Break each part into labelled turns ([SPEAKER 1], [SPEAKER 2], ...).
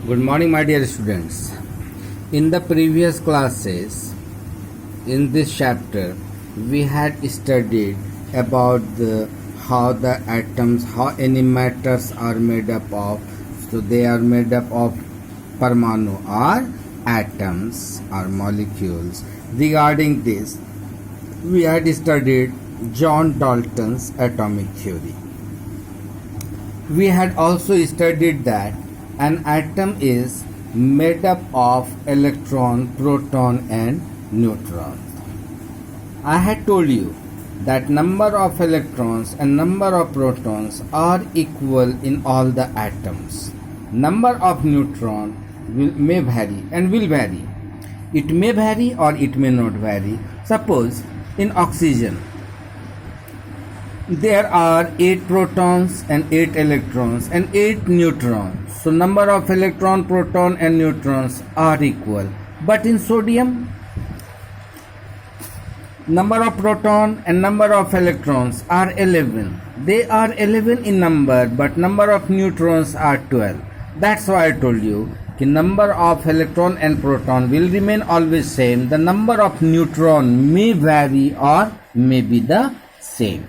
[SPEAKER 1] Good morning, my dear students. In the previous classes, in this chapter, we had studied about how the atoms, how any matters are made up of. So they are made up of parmanu or atoms or molecules. Regarding this, we had studied John Dalton's atomic theory. We had also studied that an atom is made up of electron, proton and neutron. I had told you that number of electrons and number of protons are equal in all the atoms. Number of neutron may vary and will vary. It may vary or it may not vary. Suppose in oxygen there are 8 protons and 8 electrons and 8 neutrons. So number of electron, proton and neutrons are equal. But in sodium, number of proton and number of electrons are 11. They are 11 in number, but number of neutrons are 12. That's why I told you the number of electron and proton will remain always same. The number of neutron may vary or may be the same.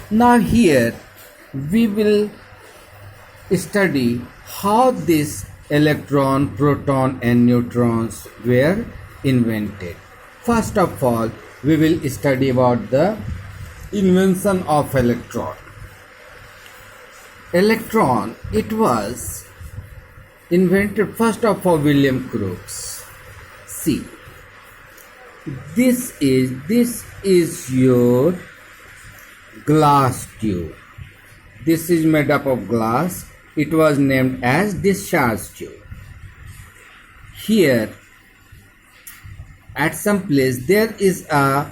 [SPEAKER 1] Now here we will study how this electron, proton and neutrons were invented. First of all, we will study about the invention of electron. Electron, it was invented first of all William Crookes. See, this is your glass tube. This is made up of glass. It was named as discharge tube. Here at some place there is a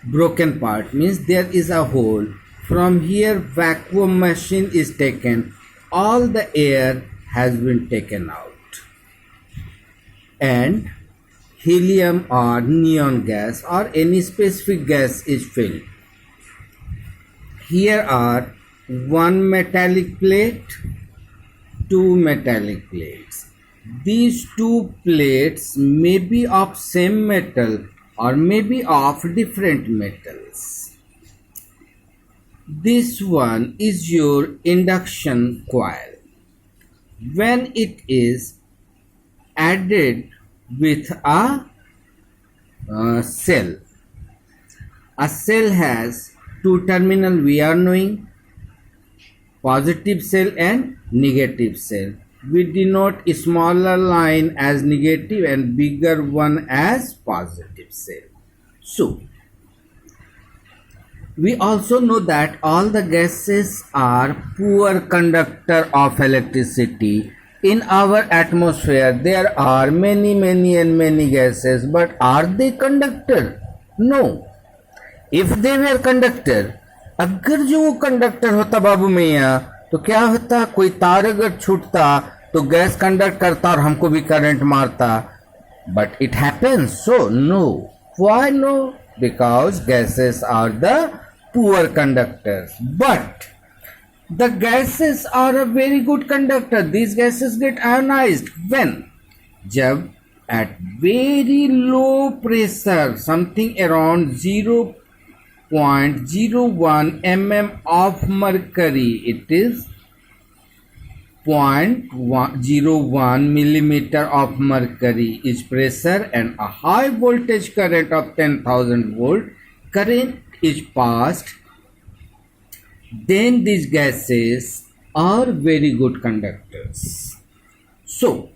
[SPEAKER 1] broken part, means there is a hole. From here vacuum machine is taken, all the air has been taken out and helium or neon gas or any specific gas is filled. Here are one metallic plate, two metallic plates. These two plates may be of same metal or may be of different metals. This one is your induction coil. When it is added with a cell has two terminal, we are knowing, positive cell and negative cell. We denote a smaller line as negative and bigger one as positive cell. So we also know that all the gases are poor conductor of electricity. In our atmosphere there are many gases, but are they conductor? No. If they were conductor, अगर जो वो conductor होता बाबू मैया, तो क्या होता, कोई तार अगर छूटता तो गैस कंडक्ट करता और हमको भी करंट मारता. But it happens, so no. Why no? Because gases are the poor conductors. But the gases are a very good conductor. These gases get ionized when? जब at very low pressure, something around 0.01 mm of mercury, it is 0.01 millimeter of mercury is pressure and a high voltage current of 10,000 volt current is passed, then these gases are very good conductors. So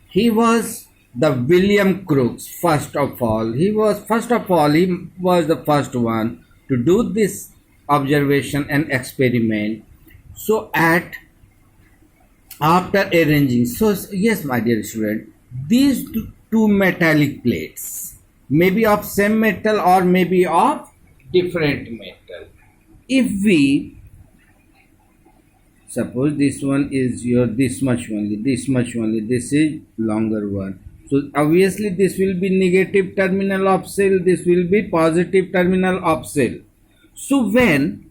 [SPEAKER 1] he was the William Crookes. First of all, he was the first one to do this observation and experiment. So after arranging, so yes my dear student, these two metallic plates may be of same metal or may be of different metal. If we suppose this one is your this much only, this is longer one, so obviously this will be negative terminal of cell, this will be positive terminal of cell. So when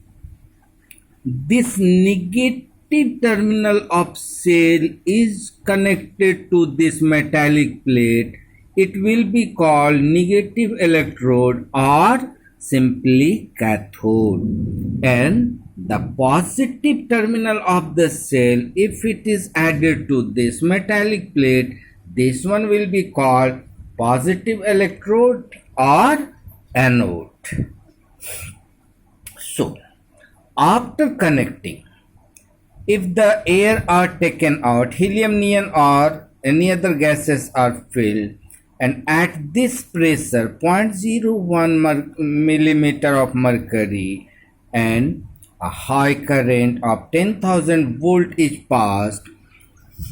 [SPEAKER 1] this negative positive terminal of cell is connected to this metallic plate, it will be called negative electrode or simply cathode. And the positive terminal of the cell, if it is added to this metallic plate, this one will be called positive electrode or anode. So, after connecting, if the air are taken out, helium, neon or any other gases are filled, and at this pressure 0.01 millimeter of mercury and a high current of 10,000 volt is passed,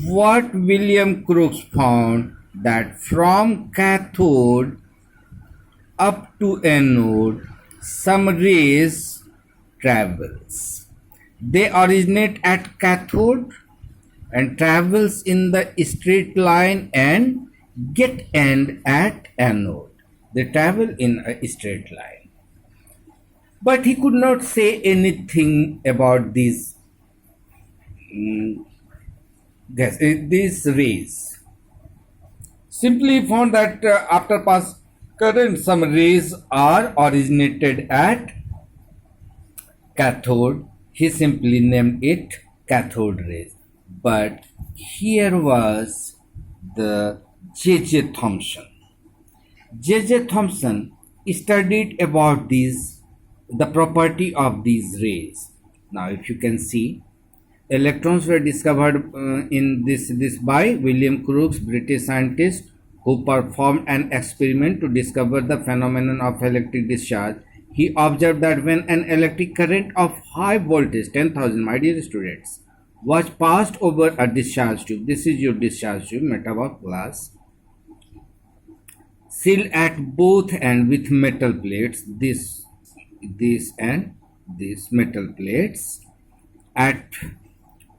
[SPEAKER 1] what William Crookes found that from cathode up to anode some rays travels. They originate at cathode and travels in the straight line and get end at anode. They travel in a straight line. But he could not say anything about these rays. Simply found that after pass current some rays are originated at cathode. He simply named it cathode rays. But here was the J.J. Thomson. J.J. Thomson studied about the property of these rays. Now, if you can see, electrons were discovered in this by William Crookes, British scientist, who performed an experiment to discover the phenomenon of electric discharge. He observed that when an electric current of high voltage, 10,000, my dear students, was passed over a discharge tube. This is your discharge tube, metal of glass, sealed at both ends with metal plates. This and these metal plates at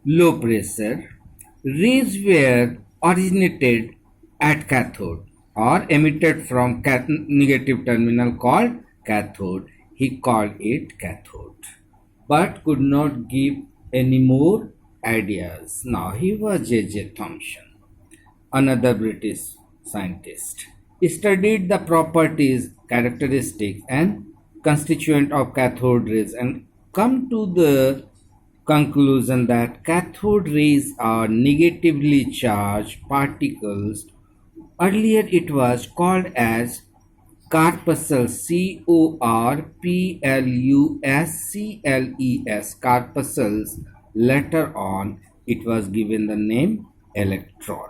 [SPEAKER 1] low pressure. Rays were originated at cathode or emitted from negative terminal called cathode. He called it cathode, but could not give any more ideas. Now he was J.J. Thomson, another British scientist. He studied the properties, characteristics and constituent of cathode rays and come to the conclusion that cathode rays are negatively charged particles. Earlier it was called as corpuscles, corpuscles, corpuscles. Later on it was given the name electron.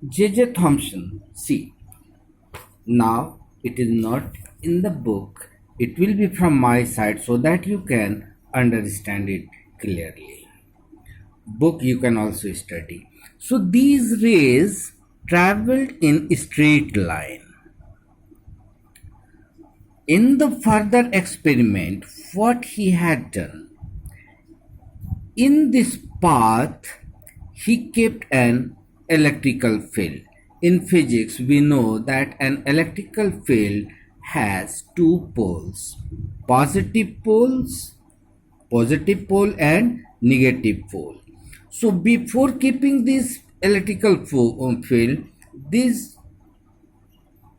[SPEAKER 1] J.J. Thomson, see, now it is not in the book, it will be from my side so that you can understand it clearly. Book you can also study. So these rays traveled in a straight line. In the further experiment, what he had done, in this path he kept an electrical field. In physics, we know that an electrical field has two poles, positive pole and negative pole. So before keeping this electrical field, these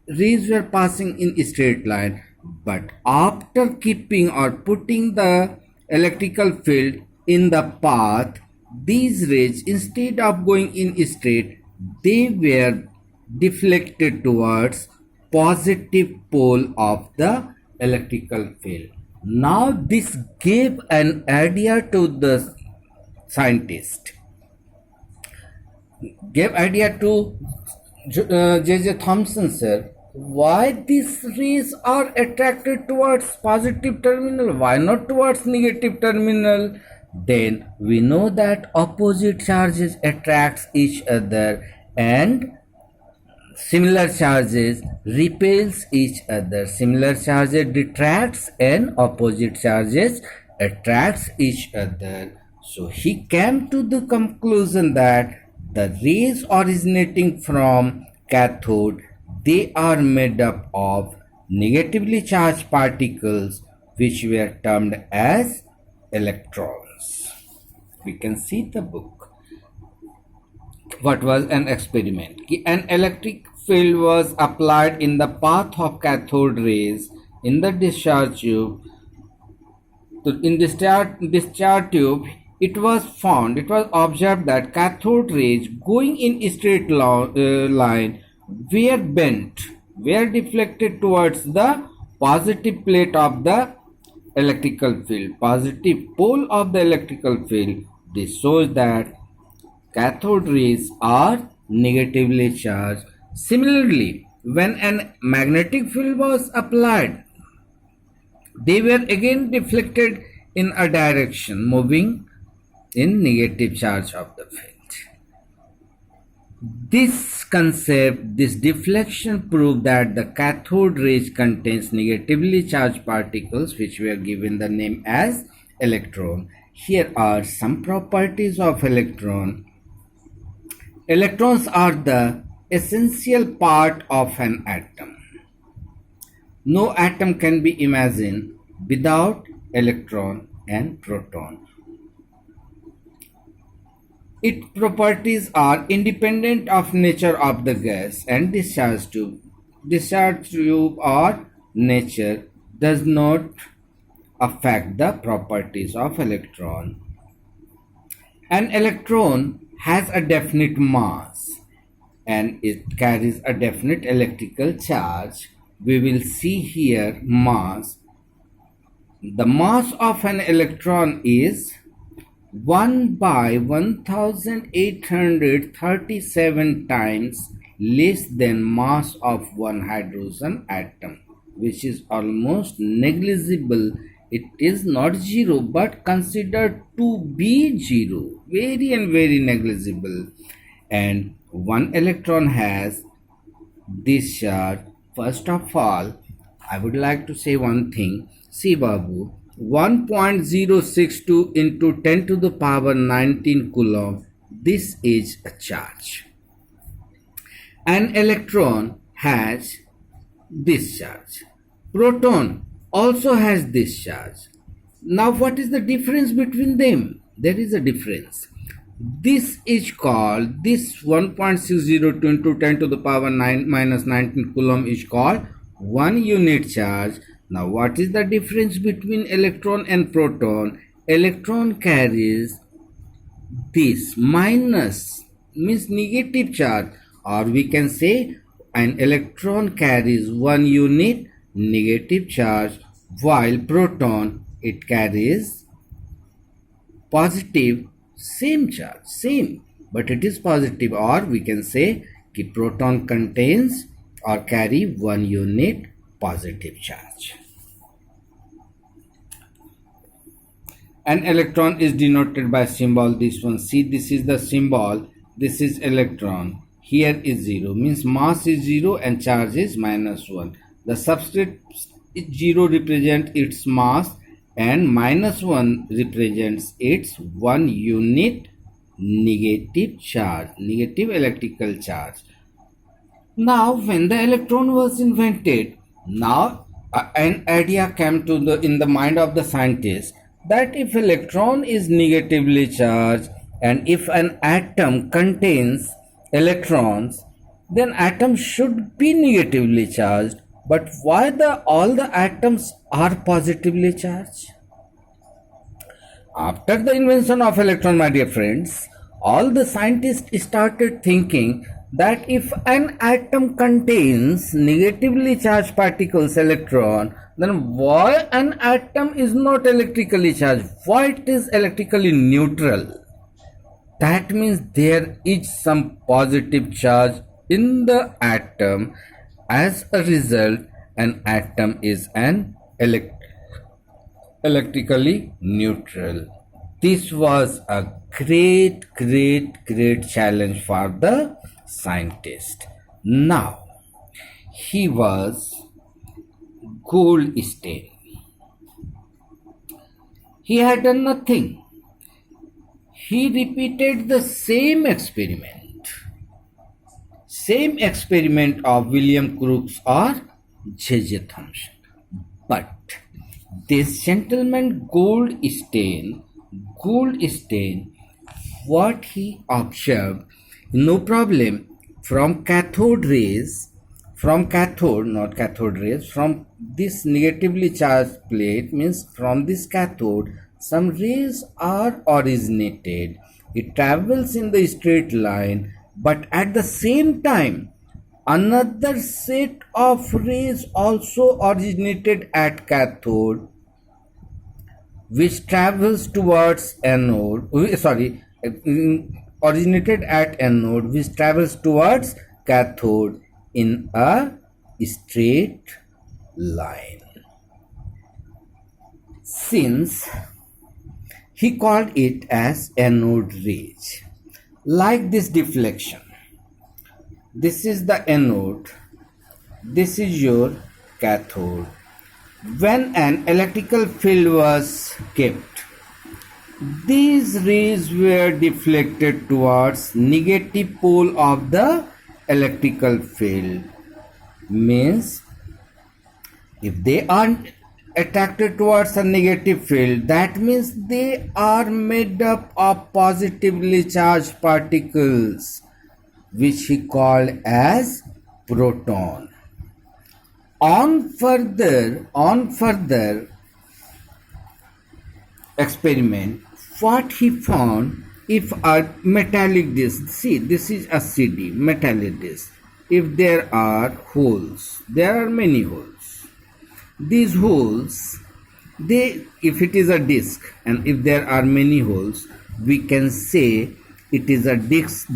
[SPEAKER 1] rays were passing in a straight line, but after keeping or putting the electrical field in the path, these rays, instead of going in straight, they were deflected towards positive pole of the electrical field. Now this gave an idea to the scientist, gave idea to J.J. Thomson, sir, why these rays are attracted towards positive terminal, why not towards negative terminal? Then we know that opposite charges attracts each other and similar charges repels each other. Similar charges detracts and opposite charges attracts each other. So he came to the conclusion that the rays originating from cathode, they are made up of negatively charged particles which were termed as electrons. We can see the book. What was an experiment? An electric field was applied in the path of cathode rays in the discharge tube. In discharge tube, it was observed that cathode rays going in a straight line were deflected towards the positive plate of the electrical field, positive pole of the electrical field. This shows that cathode rays are negatively charged. Similarly, when a magnetic field was applied, they were again deflected in a direction moving in negative charge of the field. This concept, this deflection proved that the cathode rays contains negatively charged particles which were given the name as electron. Here are some properties of electron. Electrons are the essential part of an atom. No atom can be imagined without electron and proton. Its properties are independent of nature of the gas and discharge tube. Discharge tube or nature does not affect the properties of electron. An electron has a definite mass and it carries a definite electrical charge. We will see here mass. The mass of an electron is 1 by 1837 times less than mass of one hydrogen atom, which is almost negligible. It is not zero but considered to be zero, very and very negligible. And one electron has this charge. First of all, I would like to say one thing. See Babu, 1.062 into 10 to the power 19 coulomb. This is a charge. An electron has this charge. Proton also has this charge. Now what is the difference between them? There is a difference. This is called, this 1.602 into 10 to the power 9 minus 19 coulomb is called 1 unit charge. Now what is the difference between electron and proton? Electron carries this minus, means negative charge, or we can say an electron carries 1 unit negative charge, while proton, it carries positive same charge, same, but it is positive, or we can say the proton contains or carry 1 unit positive charge. An electron is denoted by symbol, this one. See, this is the symbol, this is electron. Here is 0, means mass is 0 and charge is minus 1. The subscript 0 represents its mass and minus 1 represents its 1 unit negative charge, negative electrical charge. Now when the electron was invented, now an idea came to in the mind of the scientist that if electron is negatively charged and if an atom contains electrons, then atom should be negatively charged. But why all the atoms are positively charged? After the invention of electron, my dear friends, all the scientists started thinking that if an atom contains negatively charged particles, electron, then why an atom is not electrically charged? Why it is electrically neutral? That means there is some positive charge in the atom. As a result, an atom is an electrically neutral. This was a great challenge for the scientist. Now, he was Goldstein. He had done nothing. He repeated the same experiment of William Crookes or J.J. Thomson. But This gentleman Goldstein, what he observed, no problem, from cathode rays, from cathode, not cathode rays, from this negatively charged plate, means from this cathode, some rays are originated. It travels in the straight line, but at the same time, another set of rays also originated at cathode, which travels towards anode, originated at anode, which travels towards cathode in a straight line. Since he called it as anode rays, like this deflection. This is the anode, this is your cathode. When an electrical field was kept, these rays were deflected towards negative pole of the electrical field. Means if they are attracted towards a negative field, that means they are made up of positively charged particles, which he called as proton. On further experiment, what he found, if a metallic disc, see this is a CD, metallic disc, if there are holes, there are many holes. These holes, if it is a disc and if there are many holes, we can say it is a disc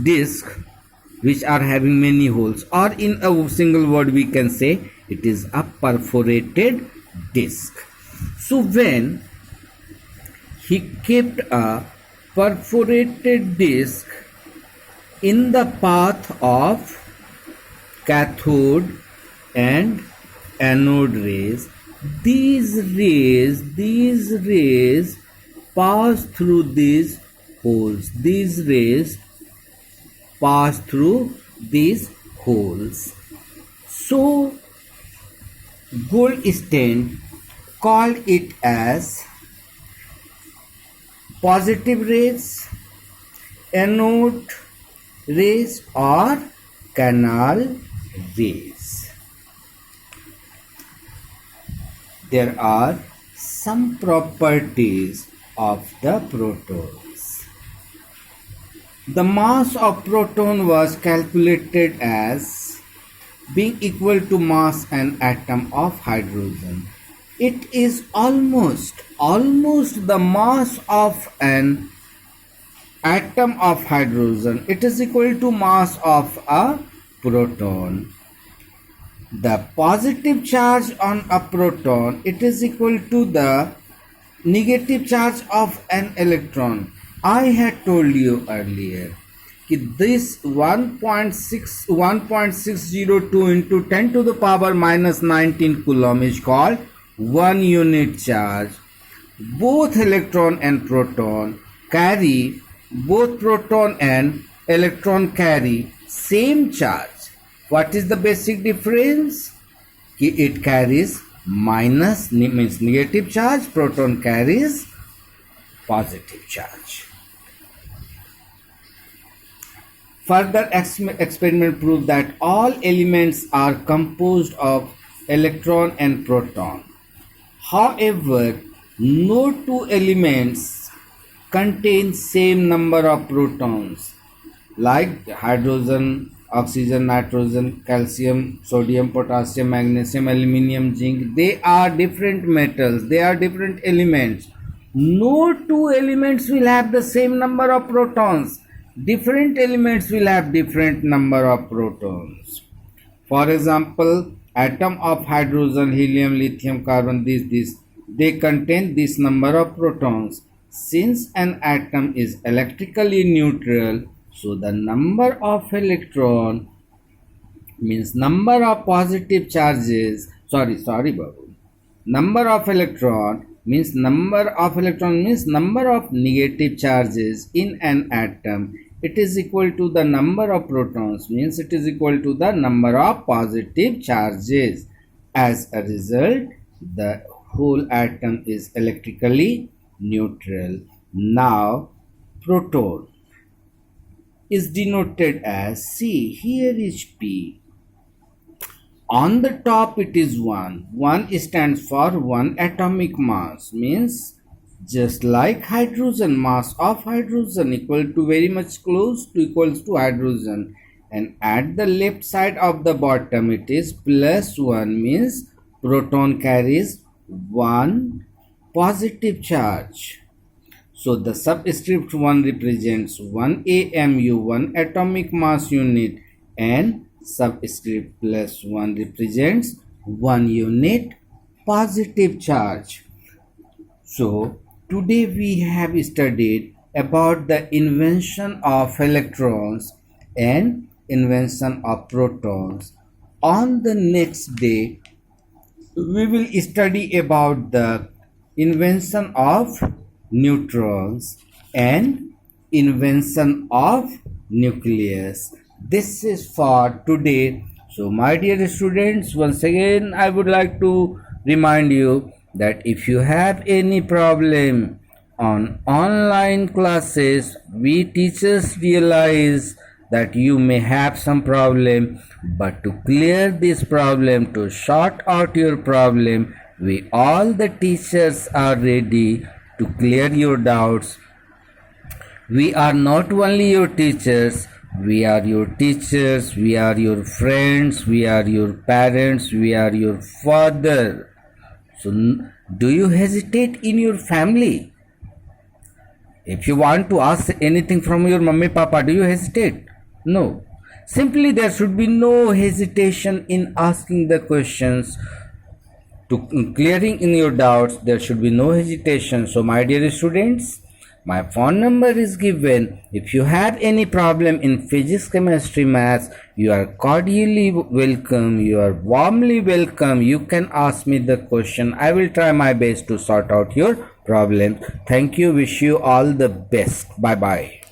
[SPEAKER 1] which are having many holes, or in a single word we can say it is a perforated disc. So when he kept a perforated disc in the path of cathode and anode rays, these rays pass through these holes. These rays pass through these holes. So Goldstein called it as positive rays, anode rays, or canal rays. There are some properties of the protons. The mass of proton was calculated as being equal to mass an atom of hydrogen. It is almost the mass of an atom of hydrogen. It is equal to mass of a proton. The positive charge on a proton, it is equal to the negative charge of an electron. I had told you earlier that this 1.602 into 10 to the power minus 19 coulomb is called 1 unit charge. Both electron and proton carry, both proton and electron carry same charge. What is the basic difference? It carries minus, means negative charge, proton carries positive charge. Further experiment proved that all elements are composed of electron and proton. However, no two elements contain same number of protons, like hydrogen, oxygen, nitrogen, calcium, sodium, potassium, magnesium, aluminium, zinc. They are different metals, they are different elements. No two elements will have the same number of protons. Different elements will have different number of protons. For example, atom of hydrogen, helium, lithium, carbon, they contain this number of protons. Since an atom is electrically neutral, so the number of electron means number of positive charges, number of electron means number of negative charges in an atom. It is equal to the number of protons, means it is equal to the number of positive charges. As a result, the whole atom is electrically neutral. Now, proton is denoted as C. Here is P. On the top it is 1. 1 stands for 1 atomic mass, means just like hydrogen, mass of hydrogen equal to very much close to equals to hydrogen, and at the left side of the bottom it is plus 1, means proton carries 1 positive charge. So the subscript 1 represents 1 AMU, 1 atomic mass unit, and subscript plus 1 represents 1 unit positive charge. So today we have studied about the invention of electrons and invention of protons. On the next day we will study about the invention of neutrons and invention of nucleus. This is for today. So my dear students, once again I would like to remind you that if you have any problem on online classes, we teachers realize that you may have some problem, but to clear this problem, to sort out your problem, we all the teachers are ready to clear your doubts. We are not only your teachers, we are your teachers, we are your friends, we are your parents, we are your father. So do you hesitate in your family? If you want to ask anything from your mummy papa, do you hesitate? No. Simply there should be no hesitation in asking the questions. To clearing in your doubts, there should be no hesitation. So my dear students, my phone number is given. If you have any problem in physics, chemistry, maths, you are cordially welcome. You are warmly welcome. You can ask me the question. I will try my best to sort out your problem. Thank you. Wish you all the best. Bye bye.